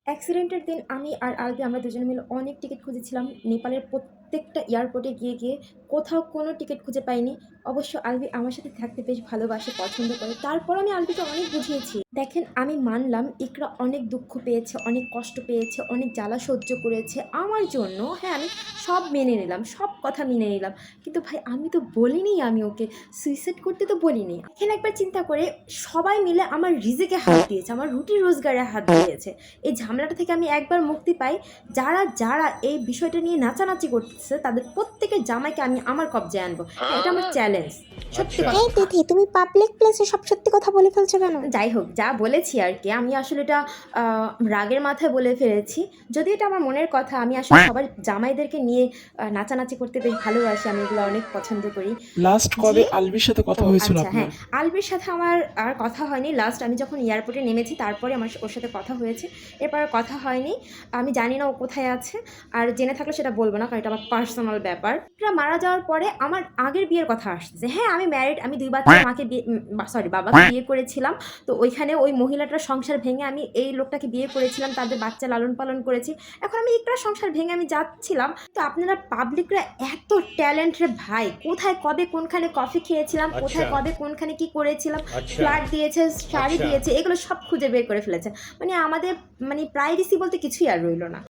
অ্যাক্সিডেন্টের দিন আমি আর আলবি আমরা দুজনে মিলে অনেক টিকিট খুঁজেছিলাম। নেপালের প্রত্যেকটা এয়ারপোর্টে গিয়ে, গিয়ে কোথাও কোনো টিকিট খুঁজে পাইনি। অবশ্য আলবি আমার সাথে থাকতে বেশ ভালোবাসে, পছন্দ করে। তারপর আমি আলবিকে অনেক বুঝিয়েছি। দেখেন আমি মানলাম ইকরা অনেক দুঃখ পেয়েছে, অনেক কষ্ট পেয়েছে, অনেক জ্বালা সহ্য করেছে আমার জন্য। হ্যাঁ, আমি সব মেনে নিলাম, সব কথা মেনে নিলাম। কিন্তু ভাই আমি তো বলিনি আমি ওকে সুইসাইড করতে তো বলিনি। এখানে একবার চিন্তা করে সবাই মিলে আমার রিজিকে হাত দিয়েছে, আমার রুটি রোজগারে হাত দিয়েছে। এই ঝামেলাটা থেকে আমি একবার মুক্তি পাই। যারা যারা এই বিষয়টা নিয়ে নাচানাচি করতেছে তাদের প্রত্যেকের জামাইকে আমি আমার কবজায় আনবো। হ্যাঁ, এটা আমার চ্যালেঞ্জ, সত্যি কথা। এই তিথি, তুমি পাবলিক প্লেসে সব সত্যি কথা বলে ফেলছো কেন? যাই হোক, যা বলেছি আর কি, আমি আসলে এটা রাগের মাথায় বলে ফেলেছি। যদি এটা আমার মনের কথা, আমি আসলে সবার জামাইদেরকে নিয়ে নাচানাচি করতে বেশ ভালোবাসি, আমি এগুলো অনেক পছন্দ করি। লাস্ট কবে আলবির সাথে কথা ও হয়েছিল আচ্ছা, আপনার? হ্যাঁ, আলবির সাথে আমার আর কথা হয়নি। লাস্ট আমি যখন এয়ারপোর্টে নেমেছি তারপরে আমার ওর সাথে কথা হয়েছে। এরপর আর কথা হয়নি। আমি জানি না ও কোথায় আছে। আর জেনে থাকলে সেটা বলবো না, কারণ এটা আমার পার্সোনাল ব্যাপার। এটা মারা যাওয়ার পরে আমার আগের বিয়ের কথা আসছে। হ্যাঁ, আমি ম্যারিড, আমি ২ বাচ্চা মাকে বাবাকে বিয়ে করেছিলাম। তো ওইখানে ওই মহিলাটার সংসার ভেঙে আমি এই লোকটাকে বিয়ে করেছিলাম, তাদের বাচ্চা লালন পালন করেছি। এখন আমি একটা সংসার ভেঙে আমি যাচ্ছিলাম। তো আপনারা পাবলিকরা এত ট্যালেন্ট রে ভাই, কোথায় কবে কোনখানে কফি খেয়েছিলাম, কোথায় কবে কোনখানে কি করেছিলাম, ফ্ল্যাট দিয়েছে, শাড়ি দিয়েছে, এগুলো সব খুঁজে বের করে ফেলেছে। মানে আমাদের প্রাইভেসি বলতে কিছুই আর রইলো না।